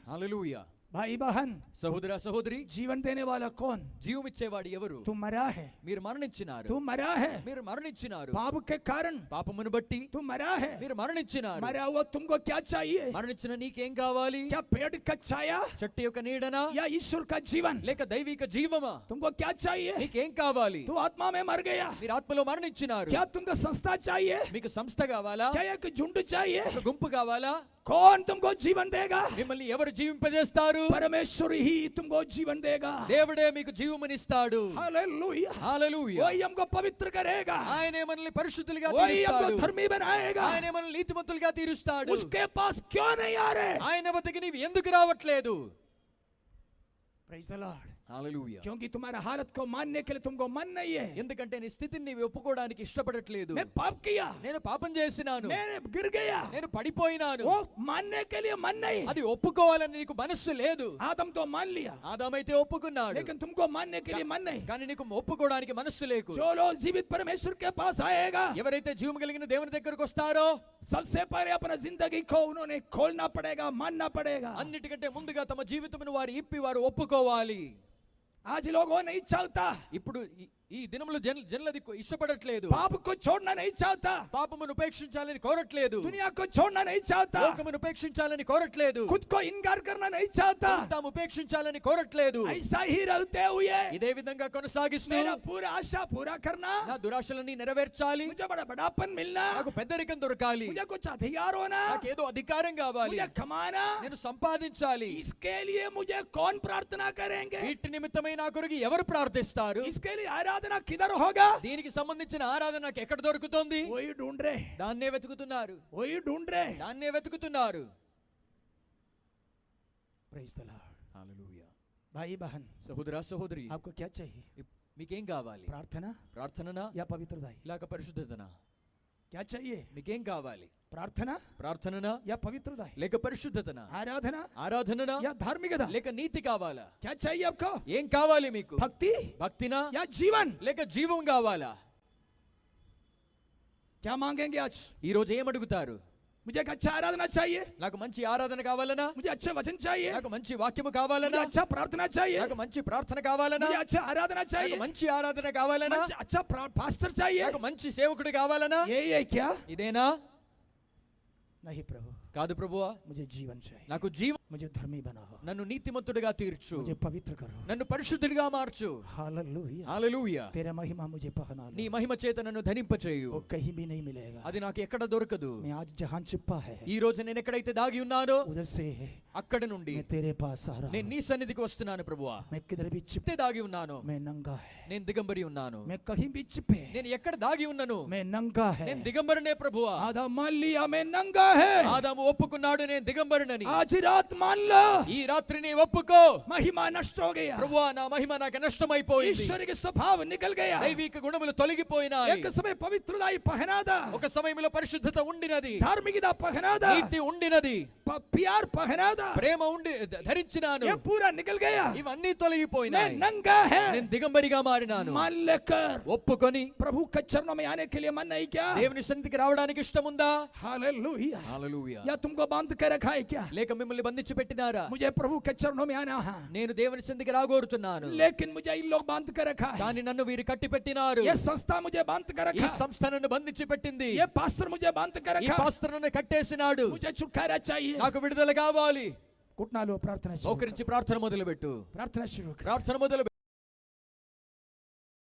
హల్లెలూయా. भाई बहन, సహోదర సహోదరి, जीवन देने वाला कौन? జీవమిచ్చేవాడు ఎవరు? तू मरा है, మీరు మరణించినారు. तू मरा है మీరు మరణించినారు. पाप के कारण, పాపమును బట్టి तू मरा है। మీరు మరణించినారు. मरा हुआ तुमको क्या चाहिए? మరణించిన నీకేం కావాలి? क्या पेड़ का छाया చెట్టు యొక్క నీడనా या ईश्वर का जीवन? లేక దైవిక జీవమా? तुमको क्या चाहिए? నీకేం కావాలి? तू आत्मा में मर गया, మీరు ఆత్మలో మరణించినారు. क्या तुमको संस्था चाहिए? మీకు సంస్థ కావాలా? क्या एक झुंड चाहिए? ఒక గుంపు కావాలా? कौन तुमको जीवन देगा? మిమ్మల్ని ఎవరు జీవింపజేస్తారు? परमेश्वर ही तुमको जीवन देगा। దేవుడే మీకు జీవమునిస్తాడు. हालेलुया। హల్లెలూయా. वही हमको पवित्र करेगा, ఆయనే మనల్ని పరిశుద్ధులుగా वही हमको తీరుస్తాడు. धर्मी बनाएगा। ఆయనే మనల్ని నీతిమంతులుగా తీరుస్తాడు. उसके पास क्यों नहीं आ रहे? ఆయన వద్దకు నీవు ఎందుకు రావట్లేదు? Praise the Lord। హల్లెలూయా. क्योंकि तुम्हारा हालत को मानने के लिए तुमको मन नहीं है। ఎందుకంటే నీ స్థితిని నీవు ఒప్పుకోవడానికి ఇష్టపడట్లేదు. मैं पाप किया, నేను పాపం చేసినాను, मैं गिर गया, నేను పడిపోయినాను. वो मानने के लिए मन नहीं। అది ఒప్పుకోవాలని నీకు మనస్సు లేదు. आदम तो मान लिया, ఆదామైతే ఒప్పుకున్నాడు, लेकिन तुमको मानने के लिए मन नहीं। కానీ నీకు ఒప్పుకోవడానికి మనస్సు లేకు. जो लोग जीवित परमेश्वर के पास आएगा, ఎవరైతే జీవం కలిగిన దేవుని దగ్గరకు వస్తారో सबसे पहले अपना जिंदगी को उन्होंने खोलना पड़ेगा, मानना पड़ेगा। అన్నిటికంటే ముందుగా తమ జీవితమును వారు ఇప్పి వారు ఒప్పుకోవాలి. आज लोगों नहीं चाहता, ఇప్పుడు ఈ దినములు జనులది ఇష్టపడట్లేదు. पाप को छोड़ना नहीं चाहता, పాపమును ఉపేక్షించాలని కోరట్లేదు. दुनिया को छोड़ना नहीं चाहता, లోకమును ఉపేక్షించాలని కోరట్లేదు. खुद को इनकार करना नहीं चाहता। తాము ఉపేక్షించాలని కోరట్లేదు. ऐसा ही रहते हुए ఇదే విధంగా కొనసాగిస్తూ मेरा पूरा आशा पूरा करना, నా దురాశలని నెరవేర్చాలి, मुझे बड़ा बड़ापन मिलना, నాకు పెద్దరికం దొరకాలి, मुझे कुछ अधिकार होना, నాకేదో అధికారం కావాలి, मुझे कमाना, నేను సంపాదించాలి. इसके लिए मुझे कौन प्रार्थना करेंगे? వీటి నిమిత్తమై నా కొరకు ఎవరు ప్రార్థిస్తారు? इसके लिए आराधना किधर होगा? దీనికి సంబంధించిన ఆరాధన నాకు ఎక్కడ దొరుకుతుంది? वही ढूंढ रहे, దాన్నే వెతుకుతున్నారు, वही ढूंढ रहे। దాన్నే వెతుకుతున్నారు. Praise the Lord। హల్లెలూయా. भाई बहन, సహోదర సహోదరి, आपको क्या चाहिए? మీకేం కావాలి? प्रार्थना ప్రార్థననా या पवित्रता? లేక పరిశుద్ధతనా? क्या चाहिए? మీకేం కావాలి? प्रार्थना ప్రార్థననా या पवित्रता? లేక పరిశుద్ధతనా? आराधना ఆరాధననా या धार्मिकता? లేక నీతి కావాలా? क्या चाहिए आपको? ఏం కావాలి మీకు? भक्ति భక్తినా या जीवन? లేక జీవం కావాలా? क्या मांगेंगे आज? ఈ రోజు ఏం అడుగుతారు? मुझे एक अच्छा आराधना चाहिए, నాకు మంచి ఆరాధన కావాలనా? मुझे अच्छे वचन चाहिए, నాకు మంచి వాక్యము मुझे కావాలనా? अच्छा प्रार्थना चाहिए, నాకు మంచి ప్రార్థన కావాలనా? मुझे अच्छा आराधना నాకు चाहिए, మంచి ఆరాధన కావాలనా? अच्छा पास्टर चाहिए। నాకు మంచి సేవకుడు కావాలనా? यही है क्या? ఇదేనా? नहीं प्रभु, కాదు ప్రభువా, मुझे जीवन चाहिए, నాకు జీవం, मुझे धर्मी बनाओ, నన్ను నీతిమంతుడిగా తీర్చు, मुझे पवित्र करो। నన్ను పరిశుద్ధుడిగా మార్చు. हालेलुया। హల్లెలూయా. तेरा महिमा मुझे पहना నీ लो, మహిమ చేత నన్ను ధరింపచేయు. वो कहीं भी नहीं मिलेगा। అది నాకు ఎక్కడ దొరకదు. मैं आज जहां छिपा है, ఈ రోజు నేను ఎక్కడైతే దాగి ఉన్నానో उधर से అక్కడ నుండి मैं तेरे पास आ रहा నేను हूं। నీ సన్నిధికి వస్తున్నాను ప్రభువా. मैं किधर भी छिप, చిప్తే దాగి ఉన్నాను, मैं नंगा है, నేను దిగంబరి ఉన్నాను. मैं कहीं भी छिपे, నేను ఎక్కడ దాగి ఉన్నాను, मैं नंगा है। నేను దిగంబరనే ప్రభువా. आधा मान लिया मैं नंगा है, ఆదాము ఒప్పుకున్నాడు నేను దిగంబరునని. आज रात मान लो ఈ రాత్రి నీ ఒప్పుకో महिमा नष्ट हो गया, ప్రభువా, నా మహిమ నాకు నష్టమైపోయింది. ईश्वर के स्वभाव निकल गया। దైవిక గుణములు తొలగిపోయినాయి. एक समय पवित्रता ही पहना था, ఒక సమయంలో పరిశుద్ధత ఉండినది, धार्मिकता पहना था, నీతి ఉండినది, प्यार पहना था, ప్రేమ ఉండి ధరించినాను. ये पूरा निकल गया। ఇవన్నీ मैं తొలగిపోయినాయి. नंगा है, నేను దిగంబరిగా మారినాను. मान लेकर ఒప్పుకొని प्रभु के चरणों में आने के लिए मन नहीं क्या? దేవుని సన్నిధికి రావడానికి ఇష్టముందా? हालेलुया। హల్లెలూయా. या तुमको बांध के रखा है क्या? లేక మిమ్మల్ని బంధించి పెట్టినారా? मुझे प्रभु के चरणों में आना है, నేను దేవుని సన్నిధికి రాగోరుతున్నాను, लेकिन मुझे इन लोग बांध के रखा है, కానీ నన్ను వీరు కట్టి పెట్టినారు. ये संस्था मुझे बांध के ఈ रखा है, సంస్థ నన్ను బంధించి పెట్టింది. ये पास्टर मुझे बांध के ఈ रखा है, పాస్టర్ నన్ను కట్టేసినాడు. मुझे छुटकारा चाहिए। నాకు విడుదల కావాలి. घुटना लो, प्रार्थना शुरू మోకరించి ప్రార్థన మొదలుపెట్టు. प्रार्थना शुरू करो। ప్రార్థన మొదలు